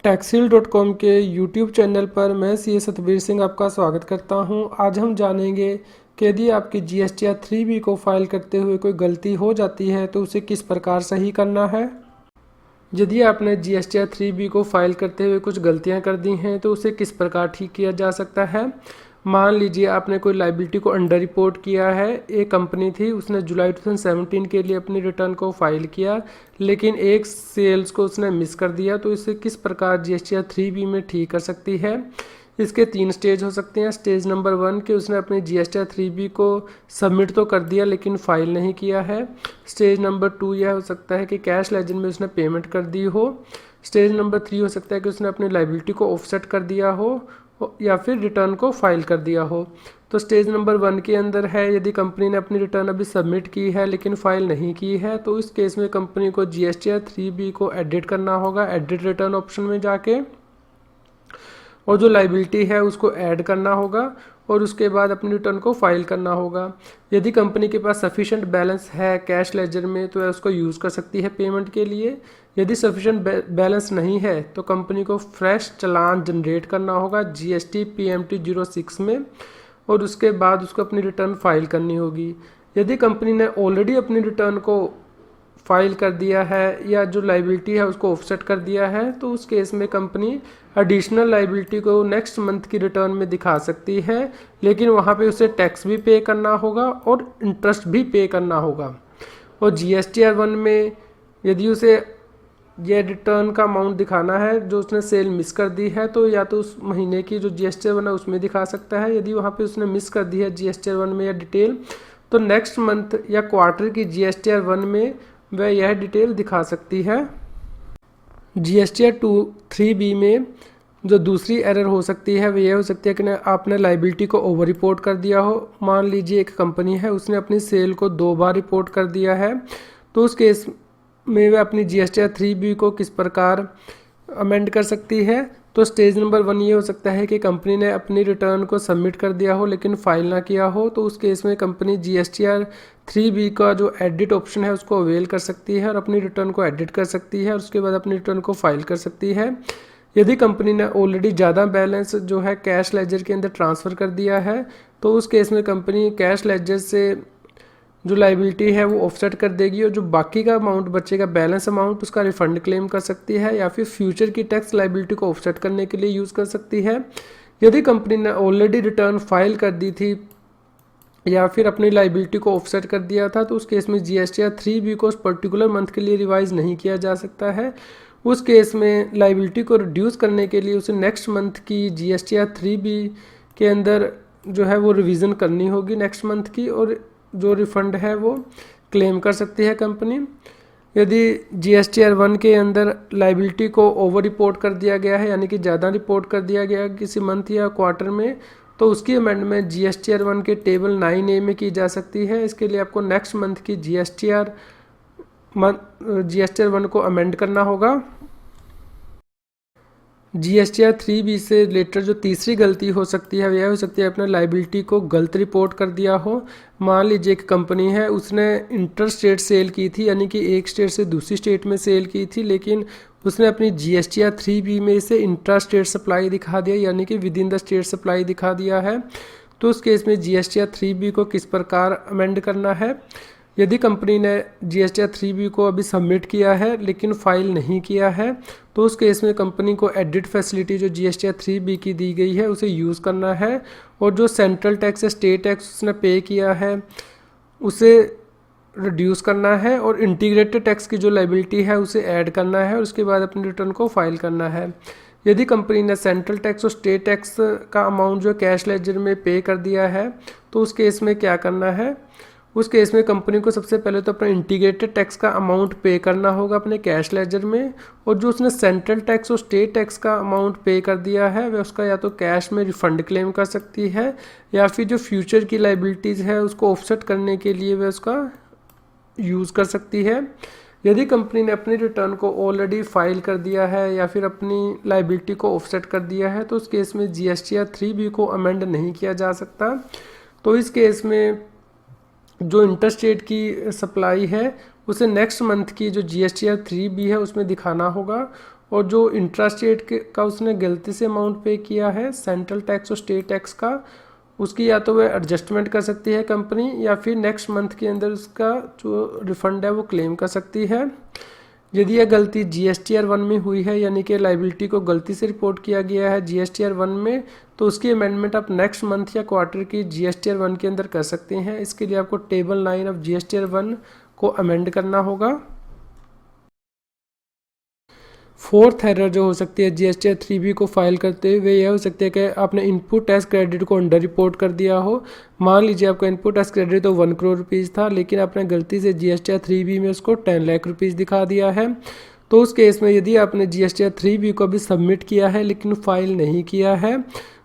टैक्सील.com के YouTube channel पर मैं सी सतबीर सिंह आपका स्वागत करता हूं। आज हम जानेंगे कि यदि आपकी जीएसटीआर 3B को फाइल करते हुए कोई गलती हो जाती है तो उसे किस प्रकार सही करना है। यदि आपने जीएसटीआर 3B को फाइल करते हुए कुछ गलतियां कर दी हैं तो उसे किस प्रकार ठीक किया जा सकता है। मान लीजिए आपने कोई लाइबिलिटी को अंडर रिपोर्ट किया है। एक कंपनी थी, उसने जुलाई 2017 के लिए अपनी रिटर्न को फाइल किया, लेकिन एक सेल्स को उसने मिस कर दिया। तो इसे किस प्रकार जीएसटीआर 3B में ठीक कर सकती है। इसके 3 स्टेज हो सकते हैं। स्टेज नंबर 1 कि उसने अपनी जीएसटीआर 3B को सबमिट तो कर दिया लेकिन फाइल नहीं किया है। स्टेज नंबर 2 यह हो सकता है कि कैश लेजर में उसने पेमेंट कर दी हो। स्टेज नंबर 3 हो सकता है कि उसने अपनी लाइबिलिटी को ऑफसेट कर दिया हो या फिर रिटर्न को फाइल कर दिया हो। तो स्टेज नंबर 1 के अंदर है, यदि कंपनी ने अपनी रिटर्न अभी सबमिट की है लेकिन फाइल नहीं की है तो इस केस में कंपनी को जीएसटीआर 3B को एडिट करना होगा, एडिट रिटर्न ऑप्शन में जाके, और जो लाइबिलिटी है उसको ऐड करना होगा और उसके बाद अपनी रिटर्न को फाइल करना होगा। यदि कंपनी के पास सफिशेंट बैलेंस है कैश लेजर में तो वह उसको यूज़ कर सकती है पेमेंट के लिए। यदि सफिशेंट बैलेंस नहीं है तो कंपनी को फ्रेश चालान जनरेट करना होगा जीएसटी PMT 06 में और उसके बाद उसको अपनी रिटर्न फाइल करनी होगी। यदि कंपनी ने ऑलरेडी अपनी रिटर्न को फाइल कर दिया है या जो लाइबिलिटी है उसको ऑफसेट कर दिया है तो उस केस में कंपनी एडिशनल लाइबिलिटी को नेक्स्ट मंथ की रिटर्न में दिखा सकती है, लेकिन वहाँ पे उसे टैक्स भी पे करना होगा और इंटरेस्ट भी पे करना होगा। और जीएसटीआर 1 में यदि उसे यह रिटर्न का अमाउंट दिखाना है जो उसने सेल मिस कर दी है तो या तो उस महीने की जो जीएसटीआर 1 है उसमें दिखा सकता है। यदि वहाँ पे उसने मिस कर दी है जीएसटीआर 1 में या डिटेल, तो नेक्स्ट मंथ या क्वार्टर की जीएसटीआर 1 में वह यह डिटेल दिखा सकती है। जीएसटीआर 3B में जो दूसरी एरर हो सकती है वह यह हो सकती है कि आपने लाइबिलिटी को ओवर रिपोर्ट कर दिया हो। मान लीजिए एक कंपनी है, उसने अपनी सेल को 2 बार रिपोर्ट कर दिया है, तो उस केस में वह अपनी जीएसटीआर 3B को किस प्रकार अमेंड कर सकती है। तो स्टेज नंबर 1 ये हो सकता है कि कंपनी ने अपनी रिटर्न को सबमिट कर दिया हो लेकिन फाइल ना किया हो, तो उस केस में कंपनी जीएसटीआर 3B का जो एडिट ऑप्शन है उसको अवेल कर सकती है और अपनी रिटर्न को एडिट कर सकती है और उसके बाद अपनी रिटर्न को फाइल कर सकती है। यदि कंपनी ने ऑलरेडी ज़्यादा बैलेंस जो है कैश लेजर के अंदर ट्रांसफ़र कर दिया है तो उस केस में कंपनी कैश लेजर से जो लाइबिलिटी है वो ऑफसेट कर देगी और जो बाकी का अमाउंट बचेगा, बैलेंस अमाउंट, उसका रिफंड क्लेम कर सकती है या फिर फ्यूचर की टैक्स लाइबिलिटी को ऑफसेट करने के लिए यूज़ कर सकती है। यदि कंपनी ने ऑलरेडी रिटर्न फाइल कर दी थी या फिर अपनी लाइबिलिटी को ऑफसेट कर दिया था तो उस केस में जीएसटीआर 3B को उस पर्टिकुलर मंथ के लिए रिवाइज नहीं किया जा सकता है। उस केस में लाइबिलिटी को रिड्यूस करने के लिए उसे नेक्स्ट मंथ की जीएसटीआर 3B के अंदर जो है वो रिवीजन करनी होगी नेक्स्ट मंथ की, और जो रिफंड है वो क्लेम कर सकती है कंपनी। यदि जीएसटीआर 1 के अंदर लाइबिलिटी को ओवर रिपोर्ट कर दिया गया है, यानी कि ज़्यादा रिपोर्ट कर दिया गया है किसी मंथ या क्वार्टर में, तो उसकी अमेंडमेंट जीएसटीआर 1 के टेबल 9A में की जा सकती है। इसके लिए आपको नेक्स्ट मंथ की जीएसटीआर 1 को अमेंड करना होगा। जीएसटीआर 3B से रिलेटेड जो तीसरी गलती हो सकती है वह हो सकती है अपने लाइबिलिटी को गलत रिपोर्ट कर दिया हो। मान लीजिए एक कंपनी है, उसने इंटर स्टेट सेल की थी, यानी कि एक स्टेट से दूसरी स्टेट में सेल की थी, लेकिन उसने अपनी जीएसटीआर 3B में इसे इंट्रा स्टेट सप्लाई दिखा दिया, यानी कि with in the state supply दिखा दिया है। तो उस केस में जीएसटीआर 3B को किस प्रकार अमेंड करना है। यदि कंपनी ने जीएसटीआर 3B को अभी सबमिट किया है लेकिन फाइल नहीं किया है तो उस केस में कंपनी को एडिट फैसिलिटी जो जीएसटीआर 3B की दी गई है उसे यूज़ करना है और जो सेंट्रल टैक्स या स्टेट टैक्स उसने पे किया है उसे रिड्यूस करना है और इंटीग्रेटेड टैक्स की जो लाइबिलिटी है उसे ऐड करना है और उसके बाद अपनी रिटर्न को फाइल करना है। यदि कंपनी ने सेंट्रल टैक्स और स्टेट टैक्स का अमाउंट जो कैश लेजर में पे कर दिया है तो उस केस में क्या करना है। उस केस में कंपनी को सबसे पहले तो अपना इंटीग्रेटेड टैक्स का अमाउंट पे करना होगा अपने कैश लेजर में, और जो उसने सेंट्रल टैक्स और स्टेट टैक्स का अमाउंट पे कर दिया है वह उसका या तो कैश में रिफंड क्लेम कर सकती है या फिर जो फ्यूचर की लाइबिलिटीज़ है उसको ऑफसेट करने के लिए वह उसका यूज़ कर सकती है। यदि कंपनी ने अपनी रिटर्न को ऑलरेडी फाइल कर दिया है या फिर अपनी लाइबिलिटी को ऑफसेट कर दिया है तो उस केस में जीएसटीआर 3B को अमेंड नहीं किया जा सकता। तो इस केस में जो इंटरस्टेट की सप्लाई है उसे नेक्स्ट मंथ की जो जीएसटीआर 3B है उसमें दिखाना होगा और जो इंट्रा स्टेट का उसने गलती से अमाउंट पे किया है सेंट्रल टैक्स और स्टेट टैक्स का, उसकी या तो वह एडजस्टमेंट कर सकती है कंपनी या फिर नेक्स्ट मंथ के अंदर उसका जो रिफंड है वो क्लेम कर सकती है। यदि यह गलती GSTR 1 में हुई है, यानी कि लाइबिलिटी को गलती से रिपोर्ट किया गया है GSTR 1 में, तो उसकी अमेंडमेंट आप नेक्स्ट मंथ या क्वार्टर की GSTR 1 के अंदर कर सकते हैं। इसके लिए आपको टेबल 9 ऑफ GSTR 1 को अमेंड करना होगा। फोर्थ एरर जो हो सकती है GSTR 3B को फाइल करते हुए यह हो सकती है कि आपने इनपुट टैक्स क्रेडिट को अंडर रिपोर्ट कर दिया हो। मान लीजिए आपका इनपुट टैक्स क्रेडिट तो 1 करोड़ रुपीज़ था, लेकिन आपने गलती से GSTR 3B में उसको 10 लाख रुपीज़ दिखा दिया है। तो उस केस में यदि आपने GSTR 3B को अभी सबमिट किया है लेकिन फाइल नहीं किया है,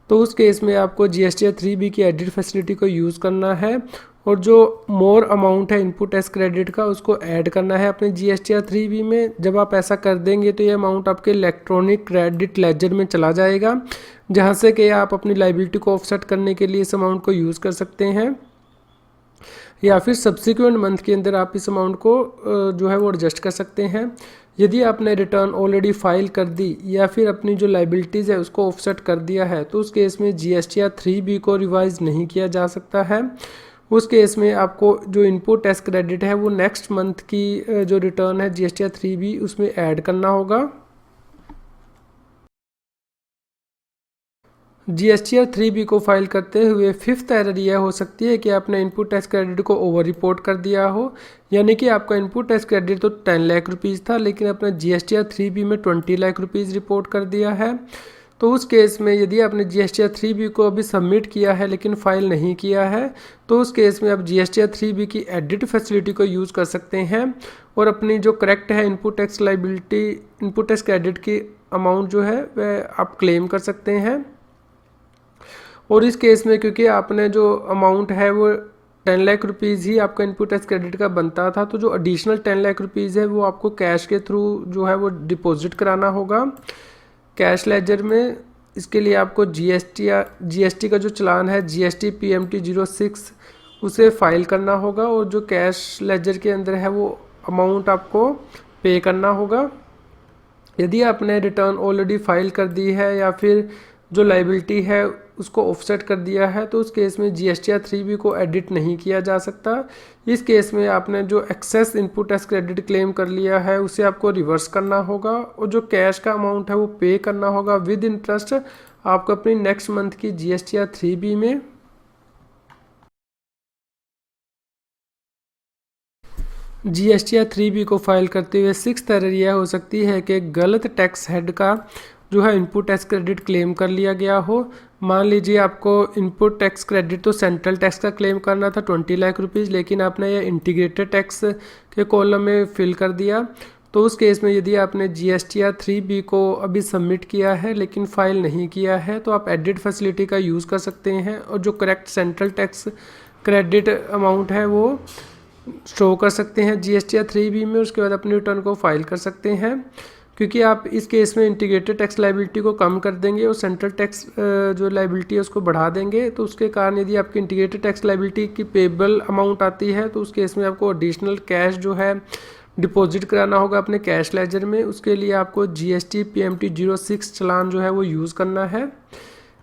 तो उस केस में आपको GSTR 3B की एडिट फैसिलिटी को यूज़ करना है और जो मोर अमाउंट है इनपुट टैक्स क्रेडिट का उसको ऐड करना है अपने GSTR 3B में। जब आप ऐसा कर देंगे तो ये अमाउंट आपके इलेक्ट्रॉनिक क्रेडिट लेजर में चला जाएगा, जहाँ से कि आप अपनी लाइबिलिटी को ऑफसेट करने के लिए इस अमाउंट को यूज़ कर सकते हैं, या फिर सब्सिक्वेंट मंथ के अंदर आप इस अमाउंट को जो है वो एडजस्ट कर सकते हैं। यदि आपने रिटर्न ऑलरेडी फाइल कर दी या फिर अपनी जो लाइबिलिटीज़ है उसको ऑफसेट कर दिया है, तो उस केस में GSTR 3B को रिवाइज नहीं किया जा सकता है। उस केस में आपको जो इनपुट टैक्स क्रेडिट है वो नेक्स्ट मंथ की जो रिटर्न है GSTR 3B उसमें ऐड करना होगा। GSTR 3B को फाइल करते हुए फिफ्थ एरर यह हो सकती है कि आपने इनपुट टैक्स क्रेडिट को ओवर रिपोर्ट कर दिया हो, यानी कि आपका इनपुट टैक्स क्रेडिट तो 10 लाख रुपीज़ था लेकिन आपने GSTR 3B में 20 लाख रुपीज़ रिपोर्ट कर दिया है। तो उस केस में यदि आपने GSTR 3B को अभी सबमिट किया है लेकिन फाइल नहीं किया है, तो उस केस में आप GSTR 3B की एडिट फैसिलिटी को यूज़ कर सकते हैं और अपनी जो करेक्ट है input tax liability input tax credit की अमाउंट जो है वह आप क्लेम कर सकते हैं। और इस केस में क्योंकि आपने जो अमाउंट है वो 10 लाख रुपीज़ ही आपका इनपुट टैक्स क्रेडिट का बनता था, तो जो एडिशनल 10 लाख रुपीज़ है वो आपको कैश के थ्रू जो है वो डिपॉजिट कराना होगा कैश लेजर में। इसके लिए आपको GST का जो चालान है GST PMT 06 उसे फाइल करना होगा और जो कैश लेजर के अंदर है वो अमाउंट आपको पे करना होगा। यदि आपने रिटर्न ऑलरेडी फाइल कर दी है या फिर जो लाइबिलिटी है उसको ऑफसेट कर दिया है, तो उस केस में GSTR 3B को एडिट नहीं किया जा सकता। इस केस में आपने जो excess input tax credit claim कर लिया है उसे आपको रिवर्स करना होगा और जो कैश का अमाउंट है वो पे करना होगा विद इंटरेस्ट आपको अपनी नेक्स्ट मंथ की GSTR 3B में। GSTR 3B को फाइल करते हुए सिक्स्थ एरर यह हो सकती है कि गलत टैक्स हेड का जो है इनपुट टैक्स क्रेडिट क्लेम कर लिया गया हो। मान लीजिए आपको इनपुट टैक्स क्रेडिट तो सेंट्रल टैक्स का क्लेम करना था 20 लाख रुपीज़, लेकिन आपने यह इंटीग्रेटेड टैक्स के कॉलम में फिल कर दिया। तो उस केस में यदि आपने GSTR 3B को अभी सबमिट किया है लेकिन फाइल नहीं किया है, तो आप एडिट फैसिलिटी का यूज़ कर सकते हैं और जो correct central tax credit amount है वो शो कर सकते हैं GSTR 3B में। उसके बाद अपनी रिटर्न को फाइल कर सकते हैं, क्योंकि आप इस केस में इंटीग्रेटेड टैक्स लाइबिलिटी को कम कर देंगे और सेंट्रल टैक्स जो लाइबिलिटी है उसको बढ़ा देंगे। तो उसके कारण यदि आपकी इंटीग्रेटेड टैक्स लाइबिलिटी की पेबल अमाउंट आती है तो उस केस में आपको एडिशनल कैश जो है डिपॉजिट कराना होगा अपने कैश लेजर में। उसके लिए आपको GST PMT 06 चालान जो है वो यूज़ करना है।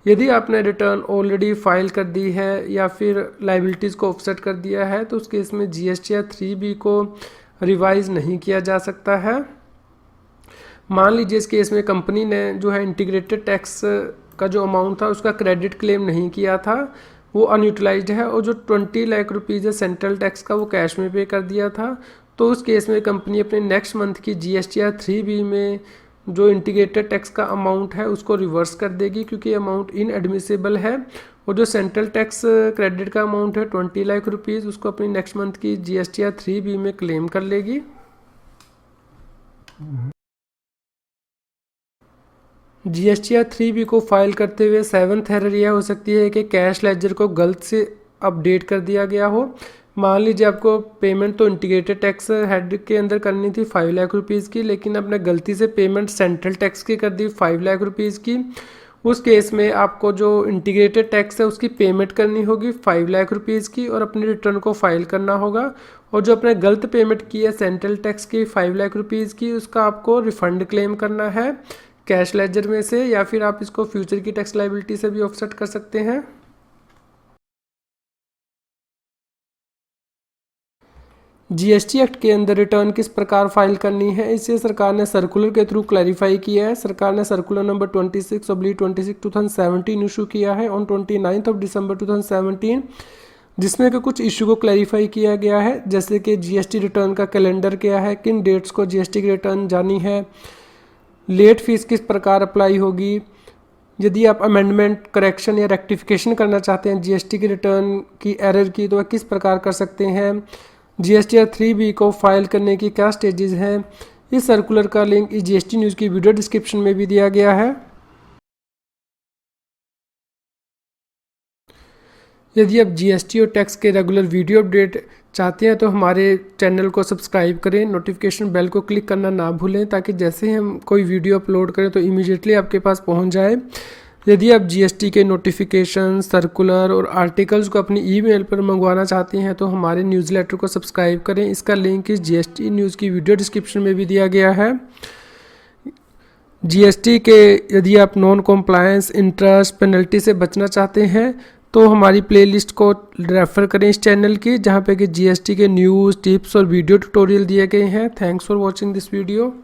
यदि आपने रिटर्न ऑलरेडी फाइल कर दी है या फिर लाइबिलिटीज़ को ऑफसेट कर दिया है, तो उस केस में GSTR 3B को रिवाइज नहीं किया जा सकता है। मान लीजिए इस केस में कंपनी ने जो है इंटीग्रेटेड टैक्स का जो अमाउंट था उसका क्रेडिट क्लेम नहीं किया था, वो अनयूटिलाइज्ड है और जो 20 लाख रुपीज़ है सेंट्रल टैक्स का वो कैश में पे कर दिया था। तो उस केस में कंपनी अपने नेक्स्ट मंथ की GSTR 3B में जो इंटीग्रेटेड टैक्स का अमाउंट है उसको रिवर्स कर देगी, क्योंकि अमाउंट इनएडमिसिबल है। और जो सेंट्रल टैक्स क्रेडिट का अमाउंट है 20 लाख रुपीज़ उसको अपनी नेक्स्ट मंथ की GSTR 3B में क्लेम कर लेगी। GSTR 3B को फाइल करते हुए सेवन्थ एरर यह हो सकती है कि कैश लेजर को गलत से अपडेट कर दिया गया हो। मान लीजिए आपको पेमेंट तो इंटीग्रेटेड टैक्स हेड के अंदर करनी थी 5 लाख रुपीज़ की, लेकिन आपने गलती से पेमेंट सेंट्रल टैक्स की कर दी 5 लाख रुपीज़ की। उस केस में आपको जो इंटीग्रेटेड टैक्स है उसकी पेमेंट करनी होगी 5 लाख रुपीज़ की, और अपने रिटर्न को फाइल करना होगा। और जो आपने गलत पेमेंट की है सेंट्रल टैक्स की 5 लाख रुपीज़ की, उसका आपको रिफंड क्लेम करना है कैश लेजर में से, या फिर आप इसको फ्यूचर की टैक्स लाइबिलिटी से भी ऑफसेट कर सकते हैं। जीएसटी एक्ट के अंदर रिटर्न किस प्रकार फाइल करनी है, इसे सरकार ने सर्कुलर के थ्रू क्लैरिफाई किया है। सरकार ने सर्कुलर नंबर 26/26/2017 इशू किया है ऑन 29 दिसंबर 2017, जिसमें कि कुछ इशू को क्लैरिफाई किया गया है, जैसे कि जीएसटी रिटर्न का कैलेंडर क्या है, किन डेट्स को जीएसटी की रिटर्न जानी है, लेट फीस किस प्रकार अप्लाई होगी, यदि आप अमेंडमेंट करेक्शन या रेक्टिफिकेशन करना चाहते हैं जीएसटी की रिटर्न की एरर की, तो वह किस प्रकार कर सकते हैं, जीएसटीआर 3B को फाइल करने की क्या स्टेजेस हैं। इस सर्कुलर का लिंक इस जीएसटी न्यूज़ की वीडियो डिस्क्रिप्शन में भी दिया गया है। यदि आप जीएसटी और टैक्स के रेगुलर वीडियो अपडेट चाहते हैं तो हमारे चैनल को सब्सक्राइब करें, नोटिफिकेशन बेल को क्लिक करना ना भूलें, ताकि जैसे ही हम कोई वीडियो अपलोड करें तो इमीडिएटली आपके पास पहुंच जाए। यदि आप जीएसटी के नोटिफिकेशन, सर्कुलर और आर्टिकल्स को अपनी ईमेल पर मंगवाना चाहते हैं तो हमारे न्यूज़लेटर को सब्सक्राइब करें। इसका लिंक इस जीएसटी न्यूज़ की वीडियो डिस्क्रिप्शन में भी दिया गया है। जीएसटी के यदि आप नॉन कॉम्प्लायंस, इंटरेस्ट, पेनल्टी से बचना चाहते हैं तो हमारी प्लेलिस्ट को रेफ़र करें इस चैनल की, जहाँ पे कि जीएसटी के न्यूज़, टिप्स और वीडियो ट्यूटोरियल दिए गए हैं। Thanks for watching this video.